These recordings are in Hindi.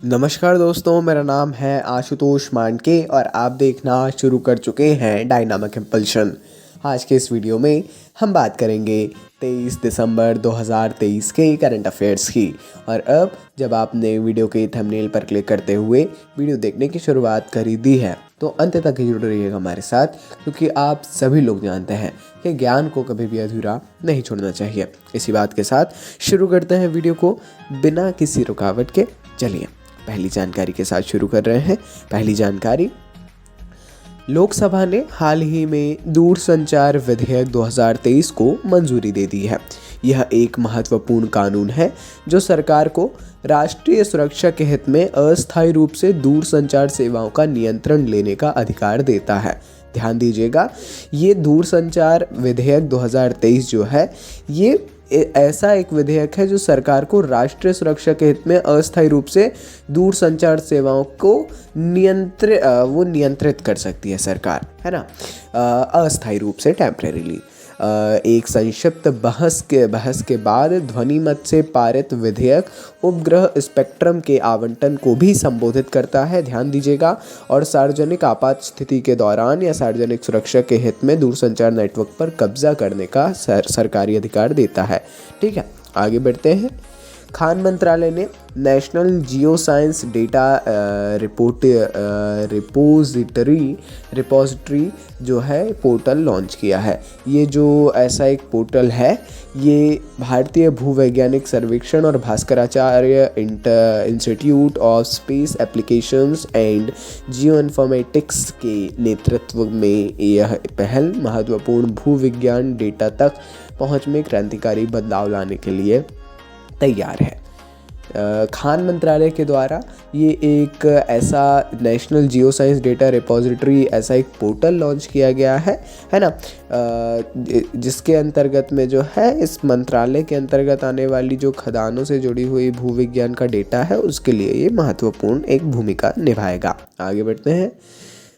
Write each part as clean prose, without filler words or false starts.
नमस्कार दोस्तों, मेरा नाम है आशुतोष मांडके और आप देखना शुरू कर चुके हैं डायनामिक इम्पल्शन। आज के इस वीडियो में हम बात करेंगे 23 दिसंबर 2023 के करंट अफेयर्स की। और अब जब आपने वीडियो के थंबनेल पर क्लिक करते हुए वीडियो देखने की शुरुआत कर ही दी है तो अंत तक ही जुड़े रहिएगा हमारे साथ, क्योंकि आप सभी लोग जानते हैं कि ज्ञान को कभी भी अधूरा नहीं छोड़ना चाहिए। इसी बात के साथ शुरू करते हैं वीडियो को बिना किसी रुकावट के। चलिए पहली जानकारी के साथ शुरू कर रहे हैं। पहली जानकारी, लोकसभा ने हाल ही में दूरसंचार विधेयक 2023 को मंजूरी दे दी है। यह एक महत्वपूर्ण कानून है जो सरकार को राष्ट्रीय सुरक्षा के हित में अस्थायी रूप से दूरसंचार सेवाओं का नियंत्रण लेने का अधिकार देता है। ध्यान दीजिएगा, ये दूरसंचार विधेयक 2023 जो है ये ऐसा एक विधेयक है जो सरकार को राष्ट्रीय सुरक्षा के हित में अस्थायी रूप से दूरसंचार सेवाओं को नियंत्रित कर सकती है सरकार, है ना, अस्थायी रूप से, टेम्परेरीली। एक संक्षिप्त बहस के बाद ध्वनि मत से पारित विधेयक उपग्रह स्पेक्ट्रम के आवंटन को भी संबोधित करता है, ध्यान दीजिएगा, और सार्वजनिक आपात स्थिति के दौरान या सार्वजनिक सुरक्षा के हित में दूरसंचार नेटवर्क पर कब्जा करने का सरकारी अधिकार देता है। ठीक है, आगे बढ़ते हैं। खान मंत्रालय ने national geo science data repository जो है पोर्टल लॉन्च किया है। ये जो ऐसा एक पोर्टल है, ये भारतीय भूवैज्ञानिक सर्वेक्षण और Bhaskaracharya institute of space applications and geo informatics के नेतृत्व में यह पहल महत्वपूर्ण भूविज्ञान डेटा तक पहुंच में क्रांतिकारी बदलाव लाने के लिए तैयार है। खान मंत्रालय के द्वारा ये एक ऐसा national geo science data repository, ऐसा एक पोर्टल लॉन्च किया गया है ना, जिसके अंतर्गत में जो है इस मंत्रालय के अंतर्गत आने वाली जो खदानों से जुड़ी हुई भूविज्ञान का डेटा है उसके लिए ये महत्वपूर्ण एक भूमिका निभाएगा। आगे बढ़ते हैं।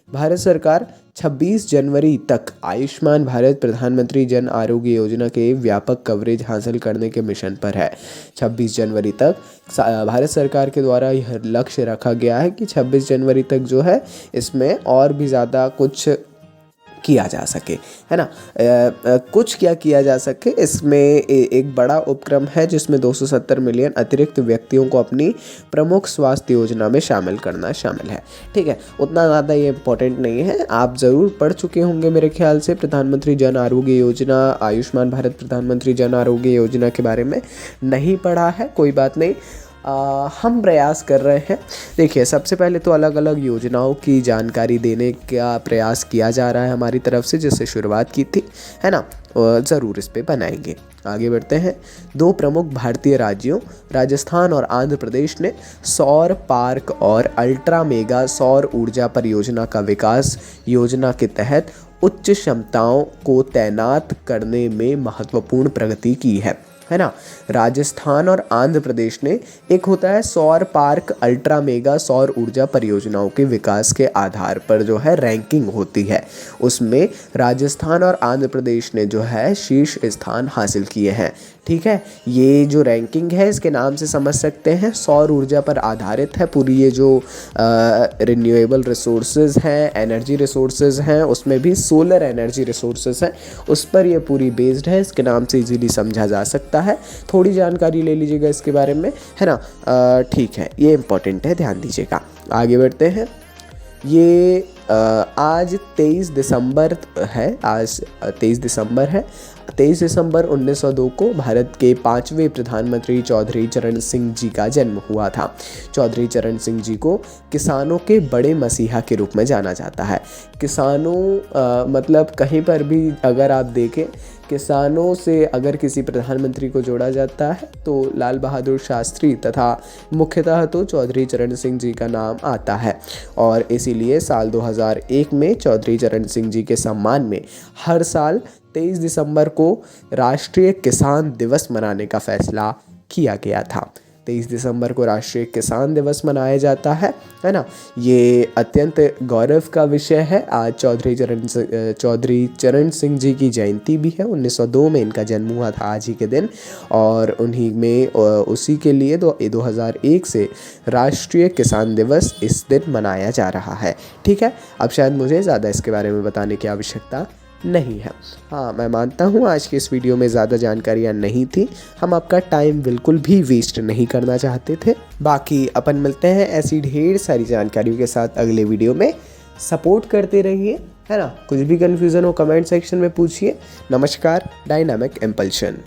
भारत सरकार 26 जनवरी तक आयुष्मान भारत प्रधानमंत्री जन आरोग्य योजना के व्यापक कवरेज हासिल करने के मिशन पर है। 26 जनवरी तक भारत सरकार के द्वारा यह लक्ष्य रखा गया है कि 26 जनवरी तक जो है इसमें और भी ज़्यादा कुछ किया जा सके, है ना, कुछ क्या किया जा सके। इसमें एक बड़ा उपक्रम है जिसमें 270 मिलियन अतिरिक्त व्यक्तियों को अपनी प्रमुख स्वास्थ्य योजना में शामिल करना शामिल है। ठीक है, उतना ज़्यादा ये इम्पोर्टेंट नहीं है, आप ज़रूर पढ़ चुके होंगे मेरे ख्याल से प्रधानमंत्री जन आरोग्य योजना, आयुष्मान भारत प्रधानमंत्री जन आरोग्य योजना के बारे में नहीं पढ़ा है, कोई बात नहीं, हम प्रयास कर रहे हैं। देखिए, सबसे पहले तो अलग अलग योजनाओं की जानकारी देने का प्रयास किया जा रहा है हमारी तरफ से, जिससे शुरुआत की थी, है ना, ज़रूर इस पे बनाएंगे। आगे बढ़ते हैं। दो प्रमुख भारतीय राज्यों राजस्थान और आंध्र प्रदेश ने सौर पार्क और अल्ट्रा मेगा सौर ऊर्जा परियोजना का विकास योजना के तहत उच्च क्षमताओं को तैनात करने में महत्वपूर्ण प्रगति की है ना। राजस्थान और आंध्र प्रदेश ने, एक होता है सौर पार्क अल्ट्रा मेगा सौर ऊर्जा परियोजनाओं के विकास के आधार पर जो है रैंकिंग होती है, उसमें राजस्थान और आंध्र प्रदेश ने जो है शीर्ष स्थान हासिल किए हैं। ठीक है, ये जो रैंकिंग है इसके नाम से समझ सकते हैं, सौर ऊर्जा पर आधारित है पूरी। ये जो रिन्यूएबल रिसोर्सेज हैं, एनर्जी रिसोर्सेज हैं, उसमें भी सोलर एनर्जी रिसोर्सेज हैं, उस पर ये पूरी बेस्ड है, इसके नाम से इजीली समझा जा सकता है। थोड़ी जानकारी ले लीजिएगा इसके बारे में, है ना, ठीक है, ये इम्पोर्टेंट है, ध्यान दीजिएगा। आगे बढ़ते हैं। ये आज 23 दिसंबर है, आज 23 दिसंबर है। 23 दिसंबर 1902 को भारत के 5वें प्रधानमंत्री चौधरी चरण सिंह जी का जन्म हुआ था। चौधरी चरण सिंह जी को किसानों के बड़े मसीहा के रूप में जाना जाता है। किसानों मतलब कहीं पर भी अगर आप देखें, किसानों से अगर किसी प्रधानमंत्री को जोड़ा जाता है तो लाल बहादुर शास्त्री तथा मुख्यतः तो चौधरी चरण सिंह जी का नाम आता है। और इसीलिए साल 2001 में चौधरी चरण सिंह जी के सम्मान में हर साल 23 दिसंबर को राष्ट्रीय किसान दिवस मनाने का फैसला किया गया था। 23 दिसंबर को राष्ट्रीय किसान दिवस मनाया जाता है ना। ये अत्यंत गौरव का विषय है। आज चौधरी चरण सिंह जी की जयंती भी है। 1902 में इनका जन्म हुआ था आज ही के दिन, और उन्हीं में उसी के लिए 2001 से राष्ट्रीय किसान दिवस इस दिन मनाया जा रहा है। ठीक है, अब शायद मुझे ज़्यादा इसके बारे में बताने की आवश्यकता नहीं है। हाँ, मैं मानता हूँ आज की इस वीडियो में ज़्यादा जानकारियाँ नहीं थी। हम आपका टाइम बिल्कुल भी वेस्ट नहीं करना चाहते थे। बाकी अपन मिलते हैं ऐसी ढेर सारी जानकारियों के साथ अगले वीडियो में। सपोर्ट करते रहिए, है ना। कुछ भी कन्फ्यूज़न हो कमेंट सेक्शन में पूछिए। नमस्कार, डायनामिक इम्पल्शन।